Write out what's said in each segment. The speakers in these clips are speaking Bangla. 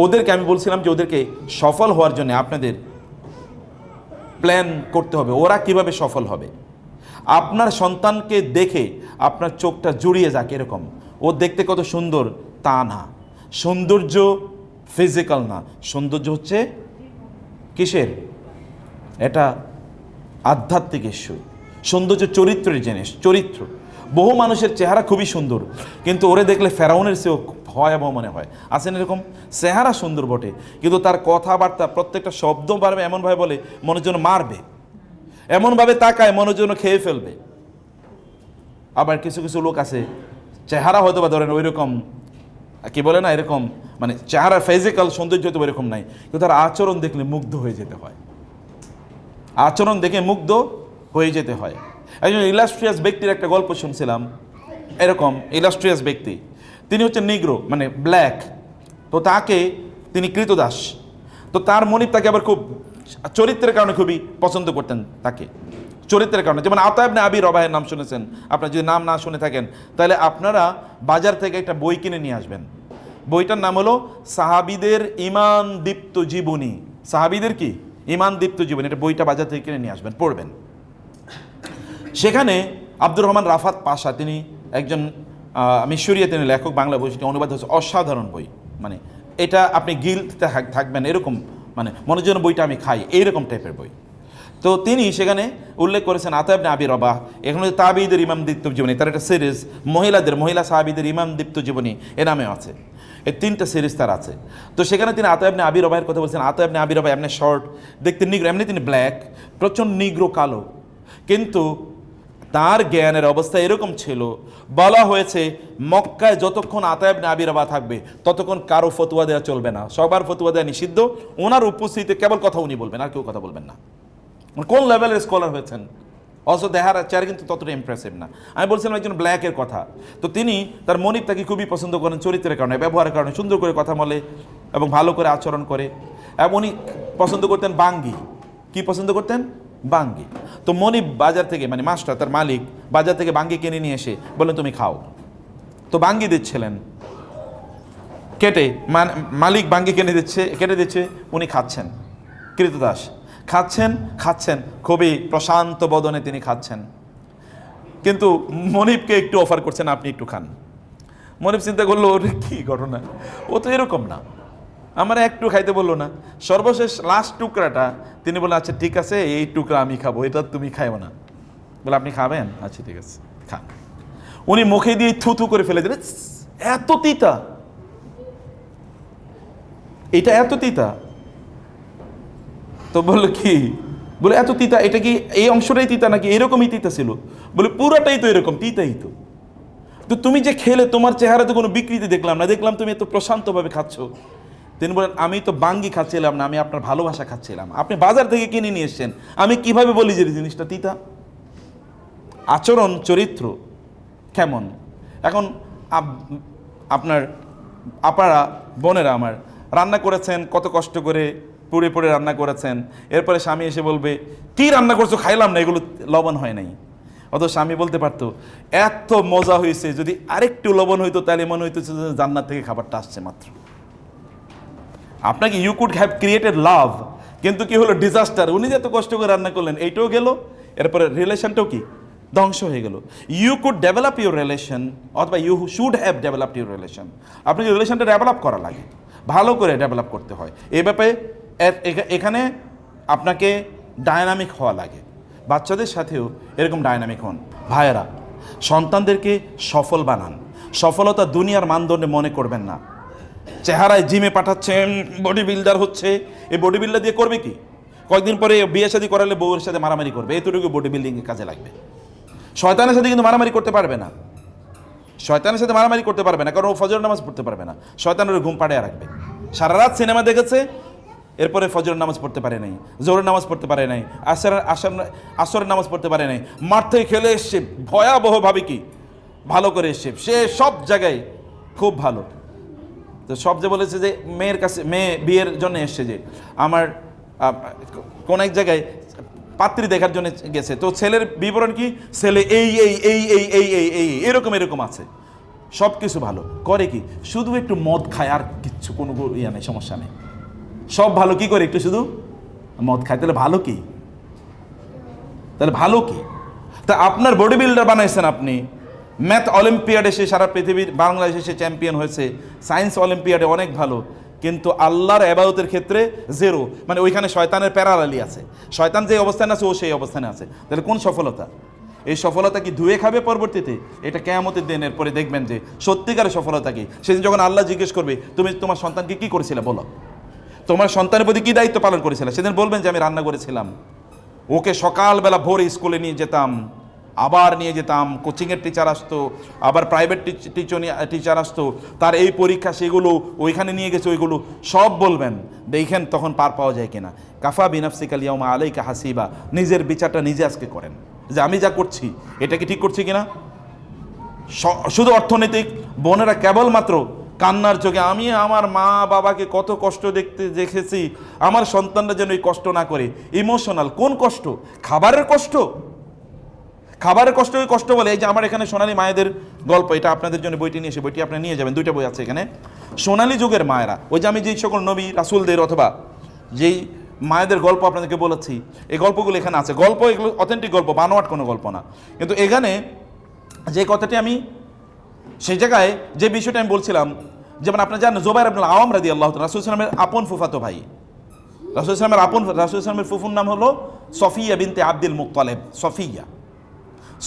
ওদেরকে আমি বলছিলাম যে ওদেরকে সফল হওয়ার জন্য আপনাদের প্ল্যান করতে হবে, ওরা কিভাবে সফল হবে। আপনার সন্তানকে দেখে আপনার চোখটা জুড়িয়ে যাক এরকম, ও দেখতে কত সুন্দর তা না। সৌন্দর্য ফিজিক্যাল না, সৌন্দর্য হচ্ছে কিসের? এটা আধ্যাত্মিক ইস্যু। সৌন্দর্য চরিত্রের জিনিস, চরিত্র। বহু মানুষের চেহারা খুবই সুন্দর, কিন্তু ওরে দেখলে ফেরাউনের চেয়েও ভয়াবহ মনে হয়। আছেন এরকম? চেহারা সুন্দর বটে, কিন্তু তার কথাবার্তা প্রত্যেকটা শব্দ পারবে এমনভাবে বলে মনের জন্য মারবে, এমনভাবে তাকায় মনের জন্য খেয়ে ফেলবে। আবার কিছু কিছু লোক আছে চেহারা হয়তো বা ধরেন ওই রকম কি বলে না, এরকম মানে চেহারা ফিজিক্যাল সৌন্দর্য হয়তো এরকম নাই, কিন্তু তার আচরণ দেখলে মুগ্ধ হয়ে যেতে হয়, আচরণ দেখে মুগ্ধ হয়ে যেতে হয়। একজন ইলাস্ট্রিয়াস ব্যক্তির একটা গল্প শুনছিলাম, এরকম ইলাস্ট্রিয়াস ব্যক্তি, তিনি হচ্ছেন নিগ্রো মানে ব্ল্যাক, তো তাকে তিনি কৃতদাস, তো তার মনিব তাকে আবার খুব চরিত্রের কারণে খুবই পছন্দ করতেন তাকে, চরিত্রের কারণে। যেমন আতা ইবনে আবি রবাহের নাম শুনেছেন, আপনারা যদি নাম না শুনে থাকেন তাহলে আপনারা বাজার থেকে একটা বই কিনে নিয়ে আসবেন। বইটার নাম হলো সাহাবীদের ঈমান দীপ্ত জীবনী। সাহাবীদের কি? ঈমান দীপ্ত জীবনী। এটা বইটা বাজার থেকে কিনে নিয়ে আসবেন, পড়বেন। সেখানে আব্দুর রহমান রাফাত পাশা, তিনি একজন মিশরীয় তিনি লেখক, বাংলা বইটি অনুবাদ হচ্ছে, অসাধারণ বই। মানে এটা আপনি গিলতে থাকবেন এরকম, মানে মনের জন্য বইটা আমি খাই এইরকম টাইপের বই। তো তিনি সেখানে উল্লেখ করেছেন আতা ইবনে আবি রবাহ, এখানে তাবিঈদের ইমাম দীপ্ত জীবনী, তার একটা সিরিজ মহিলা সাহাবীদের ইমাম দীপ্ত জীবনী এ নামেও আছে, এই 3টা সিরিজ তার আছে। তো সেখানে তিনি আতা ইবনে আবি রবাহের কথা বলছেন। আতা ইবনে আবি রবাহ এমনি শর্ট, দেখতে নিগ্রো, এমনি তিনি ব্ল্যাক, প্রচণ্ড নিগ্রো কালো, কিন্তু তার জ্ঞানের অবস্থা এরকম ছিল, বলা হয়েছে মক্কায় যতক্ষণ আতা ইবনে আবি রবাহ থাকবে ততক্ষণ কারো ফতোয়া দেওয়া চলবে না, সবার ফতোয়া দেওয়া নিষিদ্ধ, ওনার উপস্থিতিতে কেবল কথা উনি বলবেন, আর কেউ কথা বলবেন না। কোন লেভেলের স্কলার হয়েছেন, অথচ দেখার চেহারা কিন্তু ততটা ইমপ্রেসিভ না। আমি বলছিলাম একজন ব্ল্যাকের কথা, তো তিনি তার মনিব তাকে খুবই পছন্দ করেন চরিত্রের কারণে, ব্যবহারের কারণে, সুন্দর করে কথা বলে এবং ভালো করে আচরণ করে। এবং উনি পছন্দ করতেন বাঙ্গি। কি পছন্দ করতেন? বাঙ্গি। তো মনিব বাজার থেকে, মানে মাস্টার তার মালিক বাজার থেকে বাঙ্গি কিনে নিয়ে এসে বললেন তুমি খাও। তো বাঙ্গি দিচ্ছিলেন কেটে, মালিক বাঙ্গি কেটে দিচ্ছে, উনি খাচ্ছেন, কৃতদাস খাচ্ছেন খুবই প্রশান্ত বদনে তিনি খাচ্ছেন, কিন্তু মনিবকে একটু অফার করছেন আপনি একটু খান। মনিব চিন্তা করলো ওরে কি ঘটনা, ও তো এরকম না, আমার একটু খাইতে বললো না। সর্বশেষ লাস্ট টুকরাটা তিনি বললেন আচ্ছা ঠিক আছে এই টুকরা আমি খাবো, এটা তুমি খাইও না। বলে আপনি খাবেন? আচ্ছা ঠিক আছে খান। উনি মুখে দিয়ে থুথু করে ফেলে দিলেন, এত তিতা, এটা এত তিতা। তো বললো কি? বলে এত তিতা, এটা কি এই অংশটাই তিতা নাকি এরকমই তিতা ছিল? বলে পুরাটাই তো এরকম তিতাই তো। তো তুমি যে খেলে তোমার চেহারাতে কোনো বিকৃতি দেখলাম না, দেখলাম তুমি এত প্রশান্তভাবে খাচ্ছ। তিনি বলেন আমি তো বাঙ্গি খাচ্ছিলাম না, আমি আপনার ভালোবাসা খাচ্ছিলাম, আপনি বাজার থেকে কিনে নিয়ে এসছেন, আমি কিভাবে বলি যে জিনিসটা তিতা? আচরণ চরিত্র কেমন। এখন আপনারা বোনেরা আমার রান্না করেছেন, কত কষ্ট করে পুড়ে পুড়ে রান্না করেছেন, এরপরে স্বামী এসে বলবে কি রান্না করছো, খাইলাম না, এগুলো লবণ হয় নাই। অত স্বামী বলতে পারতো এত মজা হয়েছে, যদি আরেকটু লবণ হইতো তাহলে মনে হইতো জান্নাত থেকে খাবারটা আসছে মাত্র। আপনাকে ইউ কুড হ্যাভ ক্রিয়েটেড লাভ, কিন্তু কি হলো ডিজাস্টার। উনি যে এত কষ্ট করে রান্না করলেন এইটাও গেল, এরপরে রিলেশনটাও কি ধ্বংস হয়ে গেল। You could develop your relation, অথবা you should have developed your relation. আপনি রিলেশনটা ডেভেলপ করা লাগে, ভালো করে ডেভেলপ করতে হয়। এই ব্যাপারে এখানে আপনাকে ডায়নামিক হওয়া লাগে। বাচ্চাদের সাথেও এরকম ডায়নামিক হন। ভাইয়েরা, সন্তানদেরকে সফল বানান। সফলতা দুনিয়ার মানদণ্ডে মনে করবেন না। চেহারায় জিমে পাঠাচ্ছেন, বডি বিল্ডার হচ্ছে, এই বডি বিল্ডার দিয়ে করবে কি? কয়েকদিন পরে বিয়ে শাদী করালে বউয়ের সাথে মারামারি করবে, এতটুকু বডি বিল্ডিংয়ে কাজে লাগবে। শয়তানের সাথে কিন্তু মারামারি করতে পারবে না, শয়তানের সাথে মারামারি করতে পারবে না, কারণ ও ফজর নামাজ পড়তে পারবে না। শয়তানের ঘুম পাড়িয়ে রাখবে। সারা রাত সিনেমা দেখেছে, এরপরে ফজরের নামাজ পড়তে পারে নাই, জোহরের নামাজ পড়তে পারে নাই, আসরের নামাজ পড়তে পারে নাই, মাঠ থেকে খেলে এসছে ভয়াবহভাবে, কি ভালো করে এসছে, সে সব জায়গায় খুব ভালো। তো সব যে বলেছে যে মেয়ের কাছে, মেয়ে বিয়ের জন্য এসছে, যে আমার কোন এক জায়গায় পাত্রী দেখার জন্য গেছে, তো ছেলের বিবরণ কি, ছেলে এই এই এই এই এই এই এই এরকম এরকম আছে। সব কিছু ভালো, করে কি শুধু একটু মদ খায়, আর কিচ্ছু কোনো ইয়া নেই, সমস্যা নেই, সব ভালো। কি করে একটু শুধু মদ খায়, তাহলে ভালো কি? তাহলে ভালো কি? তা আপনার বডি বিল্ডার বানাইছেন আপনি, ম্যাথ অলিম্পিয়াডে সে সারা পৃথিবীর, বাংলাদেশে সে চ্যাম্পিয়ন হয়েছে, সায়েন্স অলিম্পিয়াডে অনেক ভালো, কিন্তু আল্লাহর ইবাদতের ক্ষেত্রে জেরো। মানে ওইখানে শয়তানের প্যারালালি আছে, শয়তান যে অবস্থানে আছে ও সেই অবস্থানে আছে। তাহলে কোন সফলতা? এই সফলতা কি ধুয়ে খাবে পরবর্তীতে? এটা কিয়ামতের দিনের পরে দেখবেন যে সত্যিকারের সফলতা কি। সেদিন যখন আল্লাহ জিজ্ঞেস করবে তুমি তোমার সন্তানকে কি করেছিলে বলো, তোমার সন্তানের প্রতি কি দায়িত্ব পালন করেছিলে, সেদিন বলবেন যে আমি রান্না করেছিলাম, ওকে সকালবেলা ভোরে স্কুলে নিয়ে যেতাম, আবার নিয়ে যেতাম, কোচিংয়ের টিচার আসতো, আবার প্রাইভেট টিচার আসতো, তার এই পরীক্ষা সেগুলো ওইখানে নিয়ে গেছে, ওইগুলো সব বলবেন। দেখেন তখন পার পাওয়া যায় কিনা। কাফা বিনাফসিকাল ইয়াউমা আলাইকা হাসিবা, নিজের বিচারটা নিজে আজকে করেন যে আমি যা করছি এটা কি ঠিক করছি কিনা। শুধু অর্থনৈতিক, বোনেরা কেবলমাত্র কান্নার চোখে আমি আমার মা বাবাকে কত কষ্ট দেখেছি, আমার সন্তানরা যেন এই কষ্ট না করে। ইমোশনাল কোন কষ্ট? খাবারের কষ্ট, খাবারের কষ্ট ওই কষ্ট বলে। এই যে আমার এখানে সোনালী মায়েদের গল্প, এটা আপনাদের জন্য বইটি নিয়ে এসে, বইটি আপনি নিয়ে যাবেন, 2টা বই আছে এখানে। সোনালী যুগের মায়েরা, ওই যে আমি যেই সকল নবী রাসূলদের অথবা যেই মায়েদের গল্প আপনাদেরকে বলেছি, এই গল্পগুলো এখানে আছে। গল্প এগুলো অথেন্টিক গল্প, বানোয়াট কোনো গল্প না। কিন্তু এখানে যে কথাটি আমি সেই জায়গায় যে বিষয়টা আমি বলছিলাম, যেমন আপনারা জানেন জুবাইর ইবনুল আওয়াম রাদিয়াল্লাহু তাআলা রাসূল সাল্লাল্লাহু আলাইহি ওয়াসাল্লামের আপন ফুফাতো ভাই। রাসূল সাল্লাল্লাহু ফুফুর নাম হলো সফিয়া বিনতে আব্দুল মুত্তালিব।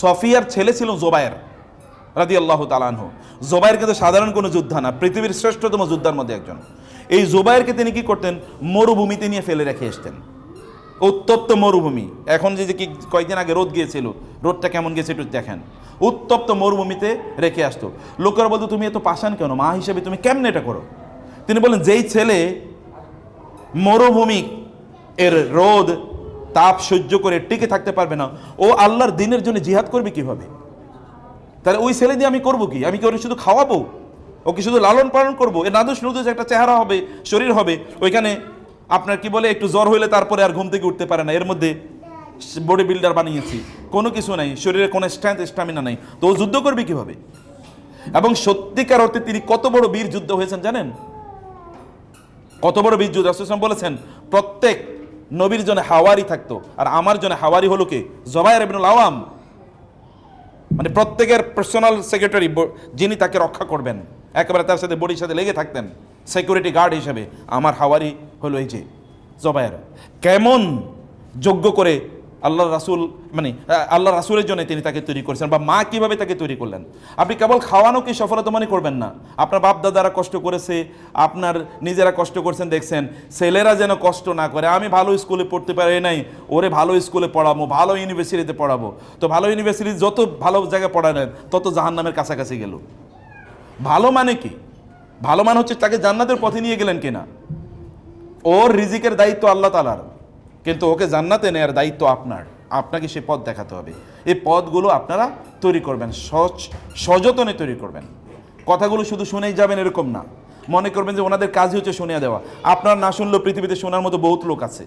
সফিয়ার ছেলে ছিল জুবাইর রাদিয়াল্লাহু তাআলা আনহু। জুবাইর কিন্তু সাধারণ কোনো যোদ্ধা না, পৃথিবীর শ্রেষ্ঠতম যোদ্ধার মধ্যে একজন। এই জুবাইরকে তিনি কি করতেন, মরুভূমিতে নিয়ে ফেলে রেখে আসতেন। উত্তপ্ত মরুভূমি, এখন যে কি কয়েকদিন আগে রোদ গিয়েছিল, রোদটা কেমন গেছে একটু দেখেন। উত্তপ্ত মরুভূমিতে রেখে আসতো। লোকেরা বলতো তুমি এত পাষাণ কেন, মা হিসেবে তুমি কেমনে এটা করো? তিনি বলেন যেই ছেলে মরুভূমি এর রোদ তাপ সহ্য করে টিকে থাকতে পারবে না, ও আল্লাহর দ্বীনের জন্য জিহাদ করবে কিভাবে? তাহলে ওই ছেলে দিয়ে আমি করবো কি? আমি কি ওরে শুধু খাওয়াবো, ওকে শুধু লালন পালন করবো? এর নাদুস নুদুস একটা চেহারা হবে, শরীর হবে, ওইখানে আপনার কি বলে একটু জ্বর হইলে তারপরে আর ঘুম থেকে উঠতে পারে না, এর মধ্যে বডি বিল্ডার বানিয়েছি, কোনো কিছু নাই, শরীরে কোনো স্ট্রেংথ স্ট্যামিনা নাই, তো ও যুদ্ধ করবে কিভাবে? এবং সত্যিকার অর্থে তিনি কত বড় বীর যুদ্ধ হয়েছেন জানেন? কত বড় বীর যুদ্ধ! রাসূল সাল্লাল্লাহু আলাইহি ওয়াসাল্লাম বলেছেন প্রত্যেক নবীর জন্য হাওয়ারি থাকতো, আর আমার জন্য হাওয়ারি হলো কে? জুবাইর ইবনুল আওয়াম। মানে প্রত্যেকের পার্সোনাল সেক্রেটারি, যিনি তাকে রক্ষা করবেন, একেবারে তার সাথে বডির সাথে লেগে থাকতেন সিকিউরিটি গার্ড হিসেবে, আমার হাওয়ারি হলো এই যে জুবাইর। কেমন যোগ্য করে আল্লাহ রাসূল, মানে আল্লাহ রাসূলের জন্য তিনি তাকে তৈরি করেছেন, বা মা কিভাবে তাকে তৈরি করলেন। আপনি কেবল খাওয়ানোকে সফলতা মনে করবেন না, আপনার বাপ দাদারা কষ্ট করেছে, আপনার নিজেরা কষ্ট করছেন, দেখছেন ছেলেরা যেন কষ্ট না করে। আমি ভালো স্কুলে পড়তে পারি নাই, ওরে ভালো স্কুলে পড়াবো, ভালো ইউনিভার্সিটিতে পড়াবো। তো ভালো ইউনিভার্সিটি যত ভালো জায়গায় পড়ালেন তত জাহান্নামের কাছাকাছি গেল। ভালো মানে কি? ভালো মানে হচ্ছে তাকে জান্নাতের পথে নিয়ে গেলেন কিনা। ওর রিজিকের দায়িত্ব আল্লাহ তাআলার, কিন্তু ওকে জান্নাতে নেয়ার দায়িত্ব আপনার। আপনাকে সে পথ দেখাতে হবে। এই পথগুলো আপনারা তৈরি করবেন, সযতনে তৈরি করবেন। কথাগুলো শুধু শুনেই যাবেন এরকম না, মনে করবেন যে ওনাদের কাজই হচ্ছে শুনিয়ে দেওয়া। আপনার না শুনলেও পৃথিবীতে শোনার মতো বহুত লোক আছে।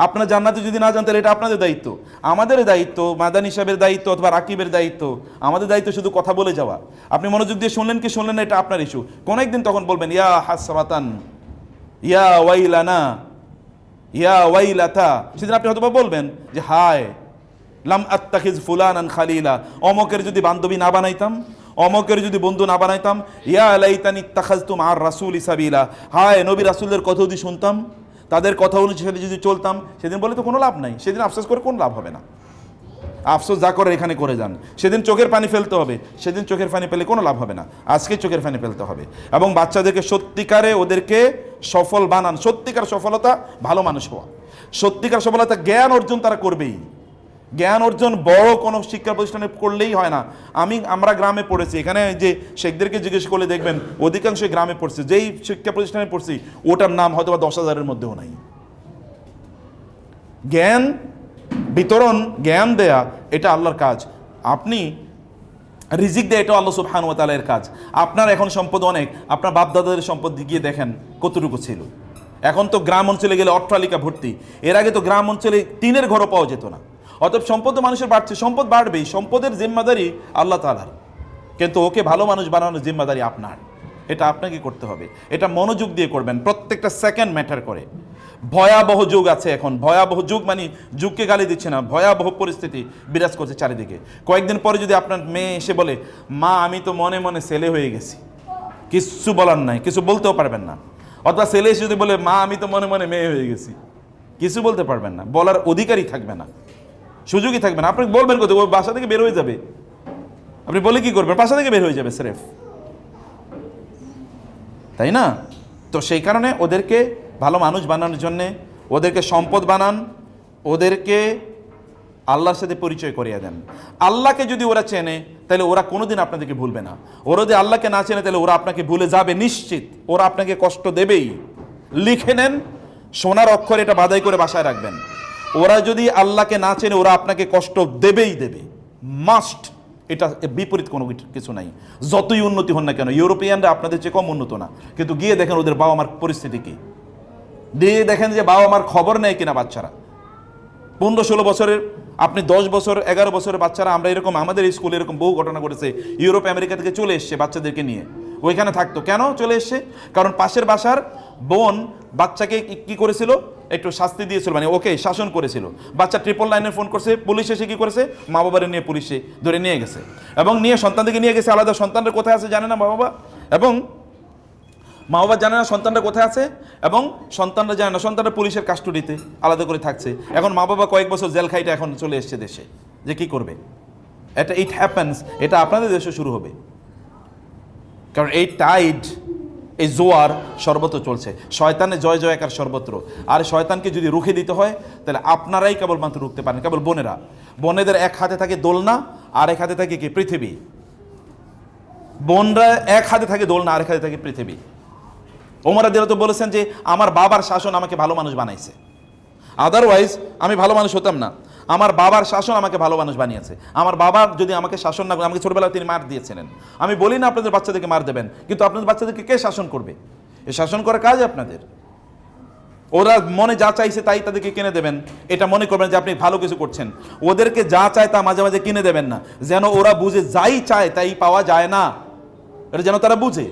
আপনার জান্নাতে যদি না জানতেন, এটা আপনাদের দায়িত্ব। আমাদের দায়িত্ব, মাদানী সাহেবের দায়িত্ব অথবা রাকিবের দায়িত্ব, আমাদের দায়িত্ব শুধু কথা বলে যাওয়া। আপনি মনোযোগ দিয়ে শুনলেন কি শুনলেন না, এটা আপনার ইস্যু। কোন একদিন তখন বলবেন ইয়া হাসরাতান, ইয়া ওয়াইলানা, ইয়া ওয়াইলাতা। সেদিন আপনি হয়তো বলবেন যে হায় লাম আত্তাখিজ ফুলানান খালিলা, অমকের যদি বান্ধবী না বানাইতাম, অমকের যদি বন্ধু না বানাইতাম। ইয়া লাইতানি ইত্তাখাযতু মা'আর রাসূলি সাবিলা, হায় নবী রাসূলদের কথা যদি শুনতাম, তাদের কথা অনুসারে যদি চলতাম। সেদিন বলে তো কোনো লাভ নাই, সেদিন আফসোস করে কোনো লাভ হবে না। আফসোস যা করে এখানে করে যান। সেদিন চোখের পানি ফেলতে হবে, সেদিন চোখের পানি পেলে কোনো লাভ হবে না। আজকে চোখের পানি ফেলতে হবে এবং বাচ্চাদেরকে সত্যিকারে ওদেরকে সফল বানান। সত্যিকার সফলতা ভালো মানুষ হওয়া, সত্যিকার সফলতা জ্ঞান অর্জন তারা করবেই। জ্ঞান অর্জন বড় কোনো শিক্ষা প্রতিষ্ঠানে করলেই হয় না। আমরা গ্রামে পড়েছি, এখানে যে শেখদেরকে জিজ্ঞেস করলে দেখবেন অধিকাংশই গ্রামে পড়ছে। যেই শিক্ষা প্রতিষ্ঠানে পড়ছি ওটার নাম হয়তো বা 10,000-এর মধ্যেও নাই। জ্ঞান বিতরণ, জ্ঞান দেয়া এটা আল্লাহর কাজ। আপনি রিজিক দেয় এটা আল্লাহ সুবহানাহু ওয়া তাআলার কাজ। আপনার এখন সম্পদ অনেক, আপনার বাপদাদাদের সম্পদ গিয়ে দেখেন কতটুকু ছিল। এখন তো গ্রাম অঞ্চলে গেলে অট্টালিকা ভর্তি, এর আগে তো গ্রাম অঞ্চলে টিনের ঘরও পাওয়া যেত না। অতএব সম্পদ মানুষের বাড়ছে, সম্পদ বাড়বেই, সম্পদের জিম্মাদারি আল্লাহ তাআলার। কিন্তু ওকে ভালো মানুষ বানানোর জিম্মাদারি আপনার, এটা আপনাকে করতে হবে। এটা মনোযোগ দিয়ে করবেন, প্রত্যেকটা সেকেন্ড ম্যাটার করে। ভয়াবহ যুগ আছে এখন, ভয়াবহ যুগ মানে যুগকে গালি দিচ্ছে না, ভয়াবহ পরিস্থিতি বিরাজ করছে চারিদিকে। কয়েকদিন পরে যদি আপনার মেয়ে এসে বলে, মা আমি তো মনে মনে ছেলে হয়ে গেছি, কিচ্ছু বলার নাই, কিছু বলতেও পারবেন না। অথবা ছেলে এসে যদি বলে, মা আমি তো মনে মনে মেয়ে হয়ে গেছি, কিছু বলতে পারবেন না, বলার অধিকারই থাকবে না, সুযোগই থাকবে না। আপনি বলবেন কোথায়? ও বাসা থেকে বের হয়ে যাবে। আপনি বলে কি করবেন? বাসা থেকে বের হয়ে যাবে স্রেফ, তাই না? তো সেই কারণে ওদেরকে ভালো মানুষ বানানোর জন্যে, ওদেরকে সম্পদ বানান, ওদেরকে আল্লাহর সাথে পরিচয় করিয়ে দেন। আল্লাহকে যদি ওরা চেনে তাহলে ওরা কোনোদিন আপনাদেরকে ভুলবে না। ওরা যদি আল্লাহকে না চেনে তাহলে ওরা আপনাকে ভুলে যাবে নিশ্চিত, ওরা আপনাকে কষ্ট দেবেই। লিখে নেন, সোনার অক্ষরে এটা বাধাই করে বাসায় রাখবেন। ওরা যদি আল্লাহকে না চেনে ওরা আপনাকে কষ্ট দেবেই দেবে, মাস্ট। এটা বিপরীত কোনো কিছু নাই। যতই উন্নতি হন না কেন, ইউরোপিয়ানরা আপনাদের চেয়ে কম উন্নত না, কিন্তু গিয়ে দেখেন ওদের বাবা মার পরিস্থিতি কি, দিয়ে দেখেন যে বাবা মার খবর নেয় কিনা বাচ্চারা। 15-16 বছরের, আপনি 10 বছর 11 বছরের বাচ্চারা, আমরা এরকম আমাদের স্কুলে এরকম বহু ঘটনা ঘটেছে। ইউরোপ আমেরিকা থেকে চলে এসছে বাচ্চাদেরকে নিয়ে, ওইখানে থাকতো। কেন চলে এসছে? কারণ পাশের বাসার বোন বাচ্চাকে কি করেছিল, একটু শাস্তি দিয়েছিল, মানে ওকে শাসন করেছিল। বাচ্চা 999 ফোন করছে, পুলিশ এসে কি করেছে, মা বাবারে নিয়ে পুলিশে ধরে নিয়ে গেছে, এবং নিয়ে সন্তানদেরকে নিয়ে গেছে আলাদা। সন্তানরা কোথায় আছে জানে না মা বাবা, এবং মা বাবা জানে না সন্তানরা কোথায় আছে, এবং সন্তানরা জানে না, সন্তানরা পুলিশের কাস্টডিতে আলাদা করে থাকছে। এখন মা বাবা কয়েক বছর জেল খাইটা এখন চলে এসছে দেশে, যে কি করবে। এটা ইট হ্যাপেন্স, এটা আপনাদের দেশে শুরু হবে। কারণ এই টাইড, এই জোয়ার সর্বত্র চলছে, শয়তানের জয় জয়কার সর্বত্র। আর শয়তানকে যদি রুখে দিতে হয় তাহলে আপনারাই কেবলমাত্র রুখতে পারেন, কেবল বোনেরা। বোনেদের এক হাতে থাকে দোলনা, আর এক হাতে থাকে কি, পৃথিবী। বোনরা এক হাতে থাকে দোলনা, আর এক হাতে থাকে পৃথিবী। ওমর রাদিয়াল্লাহু তো বলেছেন যে আমার বাবার শাসন আমাকে ভালো মানুষ বানাইছে, আদারওয়াইজ আমি ভালো মানুষ হতাম না। আমার বাবার শাসন আমাকে ভালো মানুষ বানিয়েছে। আমার বাবা যদি আমাকে শাসন না করে, আমাকে ছোটবেলায় তিনি মার দিয়েছিলেন। আমি বলি না আপনাদের বাচ্চাদেরকে মার দেবেন, কিন্তু আপনাদের বাচ্চাদেরকে কে শাসন করবে? এই শাসন করার কাজ আপনাদের। ওরা মনে যা চাইছে তাই তাদেরকে কিনে দেবেন, এটা মনে করবেন যে আপনি ভালো কিছু করছেন। ওদেরকে যা চায় তা মাঝে মাঝে কিনে দেবেন না, যেন ওরা বুঝে যাই চায় তাই পাওয়া যায় না, এটা যেন তারা বুঝে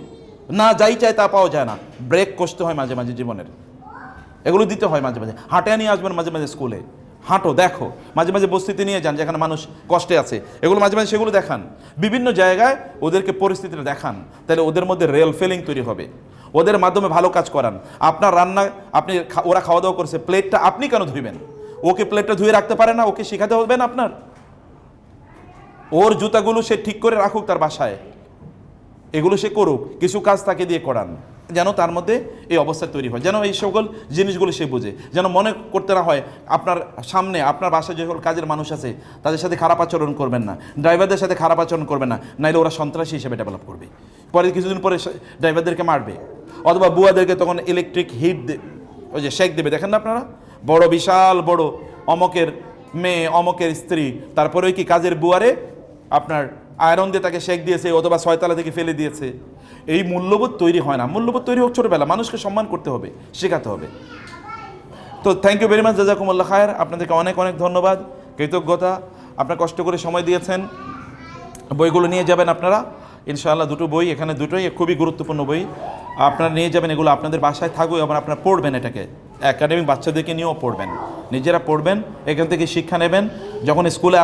না, যাই চায় তা পাওয়া যায় না। ব্রেক কষতে হয় মাঝে মাঝে জীবনের, এগুলো দিতে হয় মাঝে মাঝে। হাঁটে নিয়ে আসবেন মাঝে মাঝে স্কুলে, হাঁটো, দেখো, মাঝে মাঝে বস্তিতে নিয়ে যান যেখানে মানুষ কষ্টে আছে, এগুলো মাঝে মাঝে সেগুলো দেখান। বিভিন্ন জায়গায় ওদেরকে পরিস্থিতিটা দেখান, তাহলে ওদের মধ্যে রিয়েল ফিলিং তৈরি হবে। ওদের মাধ্যমে ভালো কাজ করান। আপনার রান্না, আপনি ওরা খাওয়া দাওয়া করছে, প্লেটটা আপনি কেন ধুইবেন? ওকে প্লেটটা ধুয়ে রাখতে পারে না? ওকে শেখাতে হবে না আপনার? ওর জুতাগুলো সে ঠিক করে রাখুক তার বাসায়, এগুলো সে করুক, কিছু কাজ তাকে দিয়ে করান, যেন তার মধ্যে এই অবস্থা তৈরি হয়, যেন এই সকল জিনিসগুলো সে বোঝে, যেন মনে করতে না হয় আপনার সামনে আপনার বাসায় যে সকল কাজের মানুষ আছে তাদের সাথে খারাপ আচরণ করবেন না, ড্রাইভারদের সাথে খারাপ আচরণ করবেন না, নাইলে ওরা সন্ত্রাসী হিসেবে ডেভেলপ করবে। পরে কিছুদিন পরে ড্রাইভারদেরকে মারবে, অথবা বুয়াদেরকে তখন ইলেকট্রিক হিট ওই যে শেক দেবে। দেখেন না আপনারা, বড় বিশাল বড় অমকের মেয়ে, অমকের স্ত্রী, তারপরে কি কাজের বুয়ারে আপনার আয়রন দিয়ে তাকে শেক দিয়েছে, অথবা 6 তলা থেকে ফেলে দিয়েছে। এই মূল্যবোধ তৈরি হয় না। মূল্যবোধ তৈরি হোক ছোটবেলা, মানুষকে সম্মান করতে হবে, শেখাতে হবে। তো থ্যাংক ইউ ভেরি মাচ, জাযাকুমুল্লাহ খায়ের। আপনাদেরকে অনেক অনেক ধন্যবাদ, কৃতজ্ঞতা। আপনারা কষ্ট করে সময় দিয়েছেন। বইগুলো নিয়ে যাবেন আপনারা ইনশাআল্লাহ। দুটো বই এখানে, দুটোই খুবই গুরুত্বপূর্ণ বই। আপনারা নিয়ে যাবেন, এগুলো আপনাদের বাসায় থাকবে এবং আপনারা পড়বেন। এটাকে একাডেমিক বাচ্চাদেরকে নিয়েও পড়বেন, নিজেরা পড়বেন, এখান থেকে শিক্ষা নেবেন। যখন স্কুলে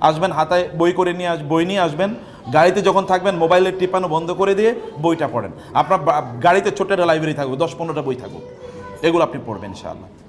আসবেন হাতায় বই করে নিয়ে বই নিয়ে আসবেন। গাড়িতে যখন থাকবেন মোবাইলের টিপানো বন্ধ করে দিয়ে বইটা পড়েন। আপনার গাড়িতে ছোট্ট একটা লাইব্রেরি থাকবে, 10-15টা বই থাকুক, এগুলো আপনি পড়বেন ইনশাআল্লাহ।